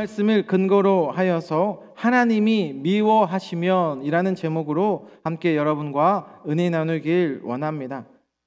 말씀을 근거로 하여서 하나님이 미워하시면 이라는 제목으로 함께 여러분과 은혜 나누길 원합니다.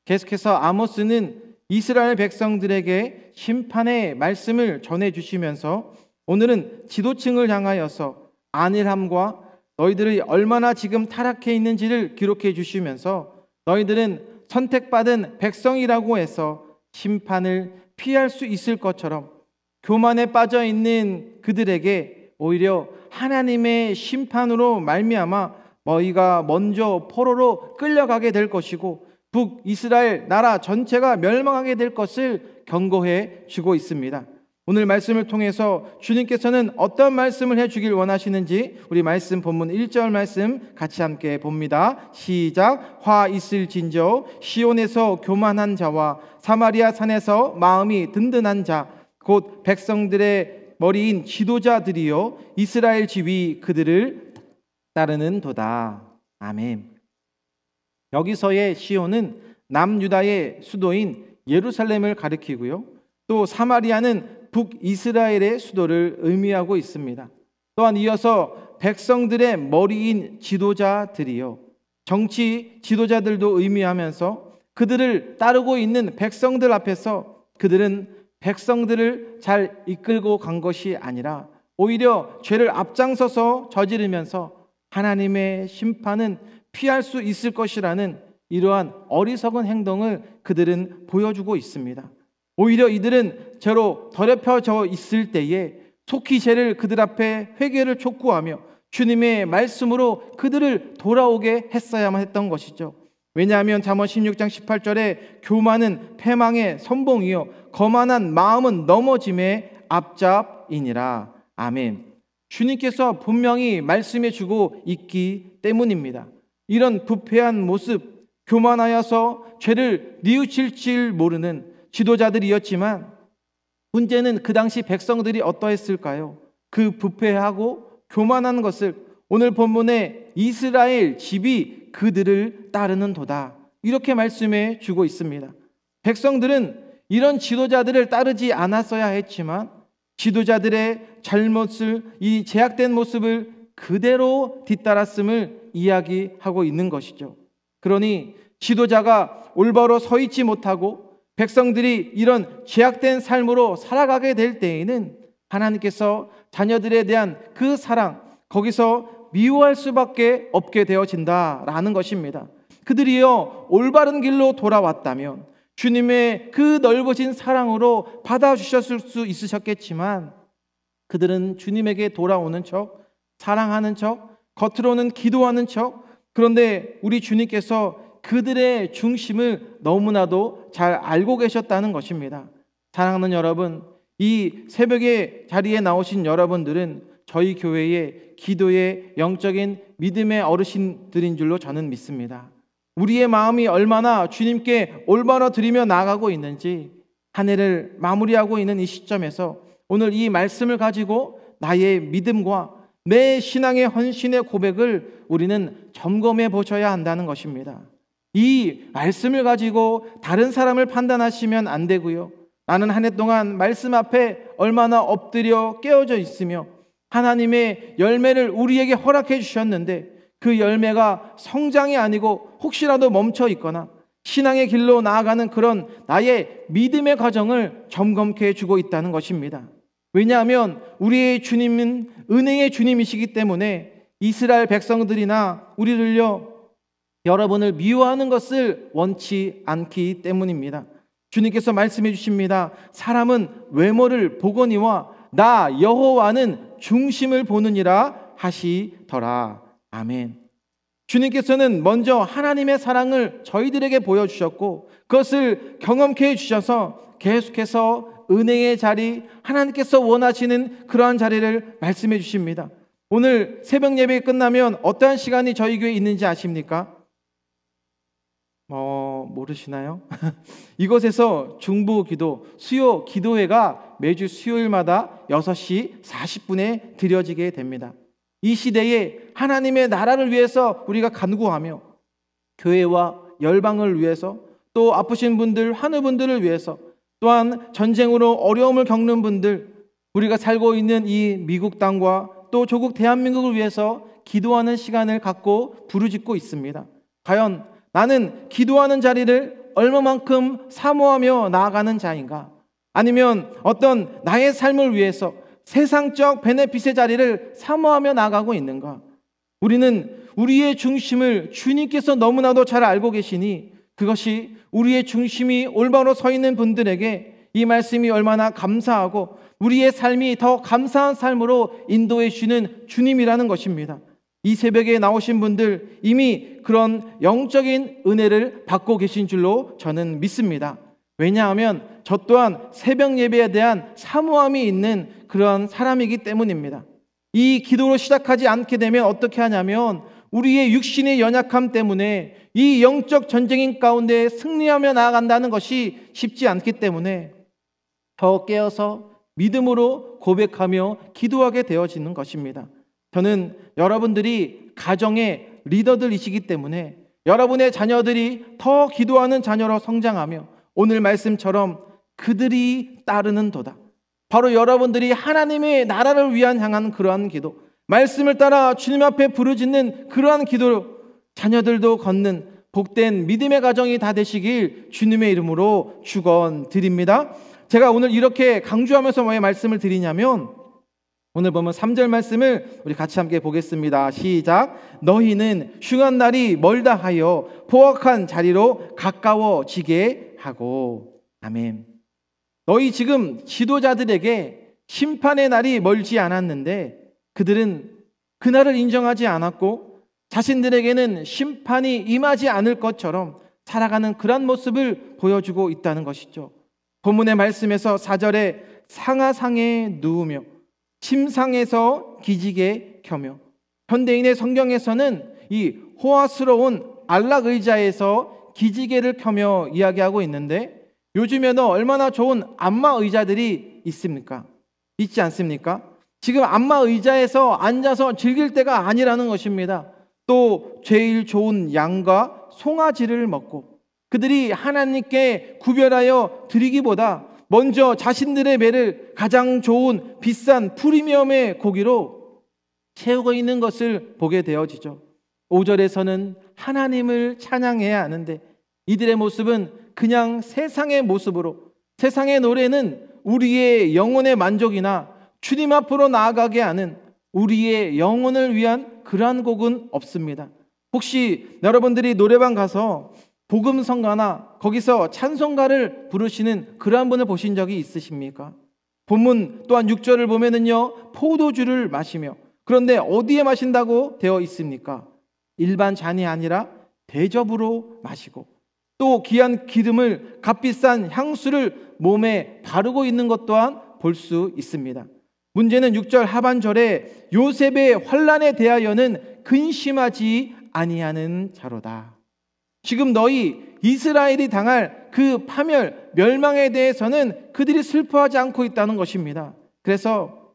계속해서 아모스는 이스라엘 백성들에게 심판의 말씀을 전해주시면서 오늘은 지도층을 향하여서 안일함과 너희들이 얼마나 지금 타락해 있는지를 기록해 주시면서 너희들은 선택받은 백성이라고 해서 심판을 피할 수 있을 것처럼 교만에 빠져 있는 그들에게 오히려 하나님의 심판으로 말미암아 너희가 먼저 포로로 끌려가게 될 것이고 북이스라엘 나라 전체가 멸망하게 될 것을 경고해 주고 있습니다. 오늘 말씀을 통해서 주님께서는 어떤 말씀을 해주길 원하시는지 우리 말씀 본문 1절 말씀 같이 함께 봅니다. 시작. 화 있을진저 시온에서 교만한 자와 사마리아 산에서 마음이 든든한 자 곧 백성들의 머리인 지도자들이요 이스라엘 집이 그들을 따르는도다. 아멘. 여기서의 시온은 남유다의 수도인 예루살렘을 가리키고요, 또 사마리아는 북이스라엘의 수도를 의미하고 있습니다. 또한 이어서 백성들의 머리인 지도자들이요, 정치 지도자들도 의미하면서 그들을 따르고 있는 백성들 앞에서 그들은 백성들을 잘 이끌고 간 것이 아니라 오히려 죄를 앞장서서 저지르면서 하나님의 심판은 피할 수 있을 것이라는 이러한 어리석은 행동을 그들은 보여주고 있습니다. 오히려 이들은 죄로 더럽혀져 있을 때에 속히 죄를 그들 앞에 회개를 촉구하며 주님의 말씀으로 그들을 돌아오게 했어야만 했던 것이죠. 왜냐하면 잠언 16장 18절에 교만은 패망의 선봉이요 거만한 마음은 넘어짐의 앞잡이니라. 아멘. 주님께서 분명히 말씀해 주고 있기 때문입니다. 이런 부패한 모습, 교만하여서 죄를 뉘우칠 줄 모르는 지도자들이었지만 문제는 그 당시 백성들이 어떠했을까요? 그 부패하고 교만한 것을 오늘 본문에 이스라엘 집이 그들을 따르는도다 이렇게 말씀해 주고 있습니다. 백성들은 이런 지도자들을 따르지 않았어야 했지만 지도자들의 잘못을, 이 제약된 모습을 그대로 뒤따랐음을 이야기하고 있는 것이죠. 그러니 지도자가 올바로 서 있지 못하고 백성들이 이런 제약된 삶으로 살아가게 될 때에는 하나님께서 자녀들에 대한 그 사랑, 거기서 미워할 수밖에 없게 되어진다라는 것입니다. 그들이요 올바른 길로 돌아왔다면 주님의 그 넓어진 사랑으로 받아주셨을 수 있으셨겠지만 그들은 주님에게 돌아오는 척, 사랑하는 척, 겉으로는 기도하는 척, 그런데 우리 주님께서 그들의 중심을 너무나도 잘 알고 계셨다는 것입니다. 사랑하는 여러분, 이 새벽의 자리에 나오신 여러분들은 저희 교회의 기도의 영적인 믿음의 어르신들인 줄로 저는 믿습니다. 우리의 마음이 얼마나 주님께 올바로 드리며 나아가고 있는지 한 해를 마무리하고 있는 이 시점에서 오늘 이 말씀을 가지고 나의 믿음과 내 신앙의 헌신의 고백을 우리는 점검해 보셔야 한다는 것입니다. 이 말씀을 가지고 다른 사람을 판단하시면 안 되고요, 나는 한 해 동안 말씀 앞에 얼마나 엎드려 깨어져 있으며 하나님의 열매를 우리에게 허락해 주셨는데 그 열매가 성장이 아니고 혹시라도 멈춰 있거나 신앙의 길로 나아가는 그런 나의 믿음의 과정을 점검해 주고 있다는 것입니다. 왜냐하면 우리의 주님은 은혜의 주님이시기 때문에 이스라엘 백성들이나 우리를요 여러분을 미워하는 것을 원치 않기 때문입니다. 주님께서 말씀해 주십니다. 사람은 외모를 보거니와 나 여호와는 중심을 보느니라 하시더라. 아멘. 주님께서는 먼저 하나님의 사랑을 저희들에게 보여주셨고 그것을 경험케 해주셔서 계속해서 은혜의 자리, 하나님께서 원하시는 그러한 자리를 말씀해 주십니다. 오늘 새벽 예배 끝나면 어떠한 시간이 저희 교회에 있는지 아십니까? 모르시나요? 이곳에서 중보 기도, 수요 기도회가 매주 수요일마다 6시 40분에 드려지게 됩니다. 이 시대에 하나님의 나라를 위해서 우리가 간구하며 교회와 열방을 위해서 또 아프신 분들, 환우분들을 위해서 또한 전쟁으로 어려움을 겪는 분들, 우리가 살고 있는 이 미국 땅과 또 조국 대한민국을 위해서 기도하는 시간을 갖고 부르짖고 있습니다. 과연 나는 기도하는 자리를 얼마만큼 사모하며 나아가는 자인가? 아니면 어떤 나의 삶을 위해서 세상적 베네핏의 자리를 사모하며 나아가고 있는가? 우리는 우리의 중심을 주님께서 너무나도 잘 알고 계시니 그것이 우리의 중심이 올바로 서 있는 분들에게 이 말씀이 얼마나 감사하고 우리의 삶이 더 감사한 삶으로 인도해 주시는 주님이라는 것입니다. 이 새벽에 나오신 분들 이미 그런 영적인 은혜를 받고 계신 줄로 저는 믿습니다. 왜냐하면 저 또한 새벽 예배에 대한 사모함이 있는 그런 사람이기 때문입니다. 이 기도로 시작하지 않게 되면 어떻게 하냐면 우리의 육신의 연약함 때문에 이 영적 전쟁인 가운데 승리하며 나아간다는 것이 쉽지 않기 때문에 더 깨어서 믿음으로 고백하며 기도하게 되어지는 것입니다. 저는 여러분들이 가정의 리더들이시기 때문에 여러분의 자녀들이 더 기도하는 자녀로 성장하며 오늘 말씀처럼 그들이 따르는 도다. 바로 여러분들이 하나님의 나라를 위한 향한 그러한 기도, 말씀을 따라 주님 앞에 부르짖는 그러한 기도, 자녀들도 걷는 복된 믿음의 가정이 다 되시길 주님의 이름으로 축원드립니다. 제가 오늘 이렇게 강조하면서 왜 말씀을 드리냐면 오늘 보면 3절 말씀을 우리 같이 함께 보겠습니다. 시작. 너희는 흉한 날이 멀다 하여 포악한 자리로 가까워지게 하고. 아멘. 너희 지금 지도자들에게 심판의 날이 멀지 않았는데 그들은 그날을 인정하지 않았고 자신들에게는 심판이 임하지 않을 것처럼 살아가는 그런 모습을 보여주고 있다는 것이죠. 본문의 말씀에서 4절에 상하상에 누우며 침상에서 기지개 켜며, 현대인의 성경에서는 이 호화스러운 안락 의자에서 기지개를 켜며 이야기하고 있는데 요즘에는 얼마나 좋은 안마 의자들이 있습니까? 있지 않습니까? 지금 안마 의자에서 앉아서 즐길 때가 아니라는 것입니다. 또 제일 좋은 양과 송아지를 먹고 그들이 하나님께 구별하여 드리기보다 먼저 자신들의 배를 가장 좋은 비싼 프리미엄의 고기로 채우고 있는 것을 보게 되어지죠. 5절에서는 하나님을 찬양해야 하는데 이들의 모습은 그냥 세상의 모습으로, 세상의 노래는 우리의 영혼의 만족이나 주님 앞으로 나아가게 하는 우리의 영혼을 위한 그러한 곡은 없습니다. 혹시 여러분들이 노래방 가서 복음성가나 거기서 찬송가를 부르시는 그러한 분을 보신 적이 있으십니까? 본문 또한 6절을 보면은요, 포도주를 마시며, 그런데 어디에 마신다고 되어 있습니까? 일반 잔이 아니라 대접으로 마시고 또 귀한 기름을 값비싼 향수를 몸에 바르고 있는 것 또한 볼 수 있습니다. 문제는 6절 하반절에 요셉의 환난에 대하여는 근심하지 아니하는 자로다. 지금 너희 이스라엘이 당할 그 파멸, 멸망에 대해서는 그들이 슬퍼하지 않고 있다는 것입니다. 그래서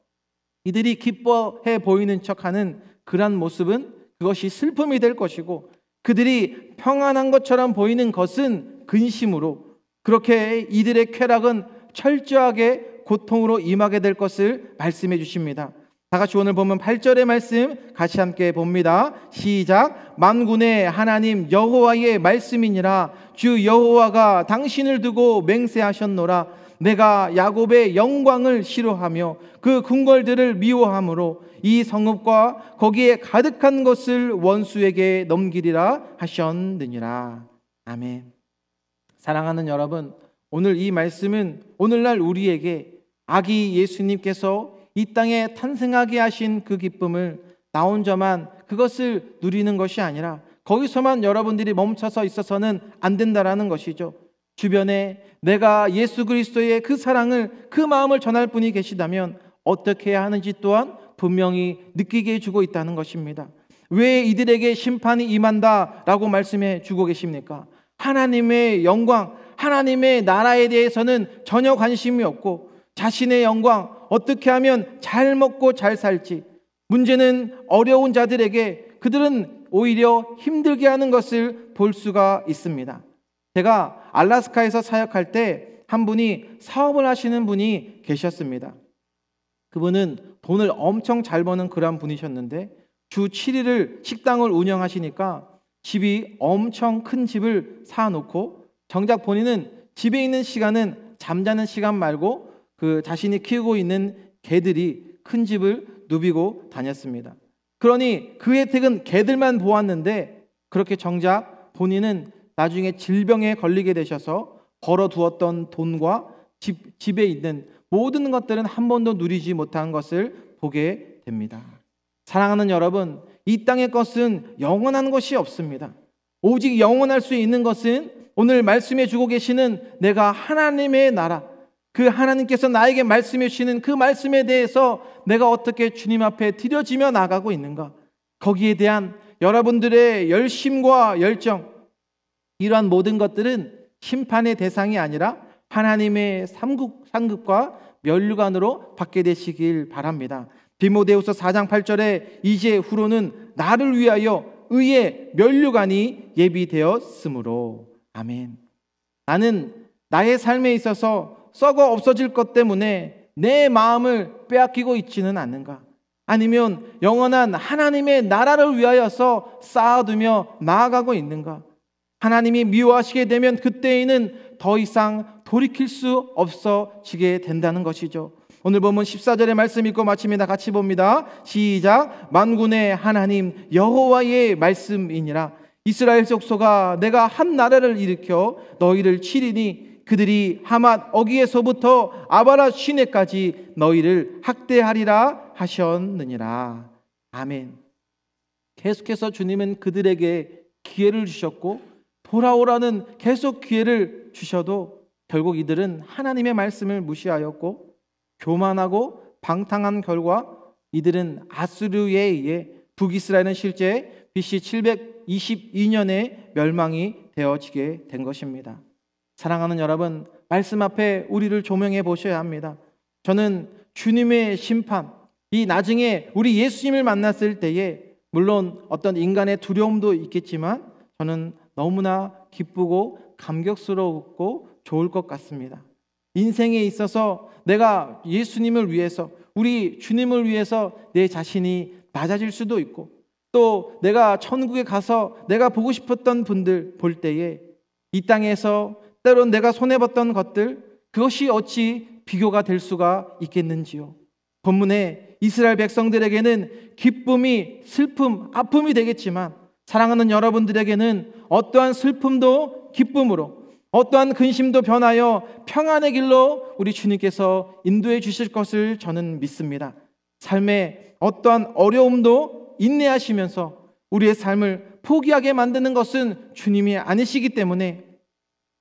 이들이 기뻐해 보이는 척하는 그러한 모습은 그것이 슬픔이 될 것이고 그들이 평안한 것처럼 보이는 것은 근심으로 그렇게 이들의 쾌락은 철저하게 고통으로 임하게 될 것을 말씀해 주십니다. 다 같이 오늘 보면 8절의 말씀 같이 함께 봅니다. 시작. 만군의 하나님 여호와의 말씀이니라. 주 여호와가 당신을 두고 맹세하셨노라. 내가 야곱의 영광을 싫어하며 그 궁궐들을 미워하므로 이 성읍과 거기에 가득한 것을 원수에게 넘기리라 하셨느니라. 아멘. 사랑하는 여러분, 오늘 이 말씀은 오늘날 우리에게 아기 예수님께서 이 땅에 탄생하게 하신 그 기쁨을 나 혼자만 그것을 누리는 것이 아니라 거기서만 여러분들이 멈춰서 있어서는 안 된다라는 것이죠. 주변에 내가 예수 그리스도의 그 사랑을, 그 마음을 전할 분이 계시다면 어떻게 해야 하는지 또한 분명히 느끼게 해주고 있다는 것입니다. 왜 이들에게 심판이 임한다라고 말씀해 주고 계십니까? 하나님의 영광, 하나님의 나라에 대해서는 전혀 관심이 없고 자신의 영광, 어떻게 하면 잘 먹고 잘 살지, 문제는 어려운 자들에게 그들은 오히려 힘들게 하는 것을 볼 수가 있습니다. 제가 알래스카에서 사역할 때 한 분이 사업을 하시는 분이 계셨습니다. 그분은 돈을 엄청 잘 버는 그런 분이셨는데 주 7일을 식당을 운영하시니까 집이 엄청 큰 집을 사놓고 정작 본인은 집에 있는 시간은 잠자는 시간 말고 그 자신이 키우고 있는 개들이 큰 집을 누비고 다녔습니다. 그러니 그 혜택은 개들만 보았는데 그렇게 정작 본인은 나중에 질병에 걸리게 되셔서 벌어두었던 돈과 집에 있는 모든 것들은 한 번도 누리지 못한 것을 보게 됩니다. 사랑하는 여러분, 이 땅의 것은 영원한 것이 없습니다. 오직 영원할 수 있는 것은 오늘 말씀해 주고 계시는 내가 하나님의 나라, 그 하나님께서 나에게 말씀해 주시는 그 말씀에 대해서 내가 어떻게 주님 앞에 드려지며 나가고 있는가, 거기에 대한 여러분들의 열심과 열정, 이러한 모든 것들은 심판의 대상이 아니라 하나님의 상급과 면류관으로 받게 되시길 바랍니다. 디모데후서 4장 8절에 이제 후로는 나를 위하여 의의 면류관이 예비되었으므로. 아멘. 나는 나의 삶에 있어서 썩어 없어질 것 때문에 내 마음을 빼앗기고 있지는 않는가? 아니면 영원한 하나님의 나라를 위하여서 쌓아두며 나아가고 있는가? 하나님이 미워하시게 되면 그때에는 더 이상 돌이킬 수 없어지게 된다는 것이죠. 오늘 보면 14절의 말씀 읽고 마칩니다. 같이 봅니다. 시작. 만군의 하나님 여호와의 말씀이니라. 이스라엘 족속아, 내가 한 나라를 일으켜 너희를 치리니 그들이 하맛 어기에서부터 아바라 시내까지 너희를 학대하리라 하셨느니라. 아멘. 계속해서 주님은 그들에게 기회를 주셨고 돌아오라는 계속 기회를 주셔도 결국 이들은 하나님의 말씀을 무시하였고 교만하고 방탕한 결과 이들은 아수르에 의해 북이스라엘은 실제 BC 722년에 멸망이 되어지게 된 것입니다. 사랑하는 여러분, 말씀 앞에 우리를 조명해 보셔야 합니다. 저는 주님의 심판, 이 나중에 우리 예수님을 만났을 때에 물론 어떤 인간의 두려움도 있겠지만 저는 너무나 기쁘고 감격스럽고 좋을 것 같습니다. 인생에 있어서 내가 예수님을 위해서, 우리 주님을 위해서 내 자신이 낮아질 수도 있고 또 내가 천국에 가서 내가 보고 싶었던 분들 볼 때에 이 땅에서 때론 내가 손해봤던 것들, 그것이 어찌 비교가 될 수가 있겠는지요. 본문에 이스라엘 백성들에게는 기쁨이 슬픔, 아픔이 되겠지만 사랑하는 여러분들에게는 어떠한 슬픔도 기쁨으로, 어떠한 근심도 변하여 평안의 길로 우리 주님께서 인도해 주실 것을 저는 믿습니다. 삶에 어떠한 어려움도 인내하시면서 우리의 삶을 포기하게 만드는 것은 주님이 아니시기 때문에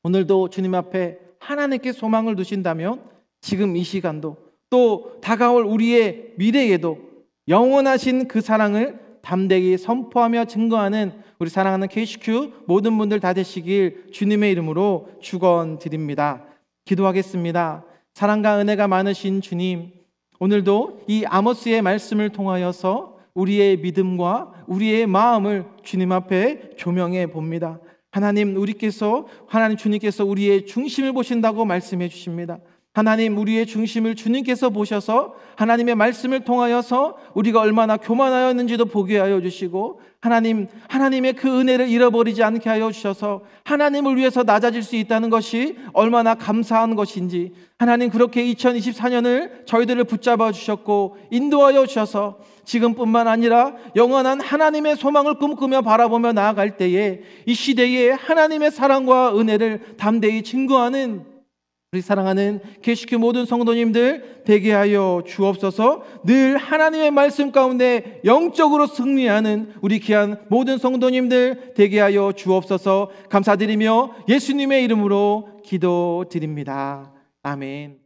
오늘도 주님 앞에 하나님께 소망을 두신다면 지금 이 시간도 또 다가올 우리의 미래에도 영원하신 그 사랑을 담대히 선포하며 증거하는 우리 사랑하는 KCQ 모든 분들 다 되시길 주님의 이름으로 축원드립니다. 기도하겠습니다. 사랑과 은혜가 많으신 주님, 오늘도 이 아모스의 말씀을 통하여서 우리의 믿음과 우리의 마음을 주님 앞에 조명해 봅니다. 하나님 주님께서 우리의 중심을 보신다고 말씀해 주십니다. 하나님, 우리의 중심을 주님께서 보셔서 하나님의 말씀을 통하여서 우리가 얼마나 교만하였는지도 보게 하여 주시고 하나님의 그 은혜를 잃어버리지 않게 하여 주셔서 하나님을 위해서 낮아질 수 있다는 것이 얼마나 감사한 것인지, 하나님 그렇게 2024년을 저희들을 붙잡아 주셨고 인도하여 주셔서 지금뿐만 아니라 영원한 하나님의 소망을 꿈꾸며 바라보며 나아갈 때에 이 시대에 하나님의 사랑과 은혜를 담대히 증거하는 우리 사랑하는 KCQ 모든 성도님들 되게 하여 주옵소서. 늘 하나님의 말씀 가운데 영적으로 승리하는 우리 귀한 모든 성도님들 되게 하여 주옵소서. 감사드리며 예수님의 이름으로 기도드립니다. 아멘.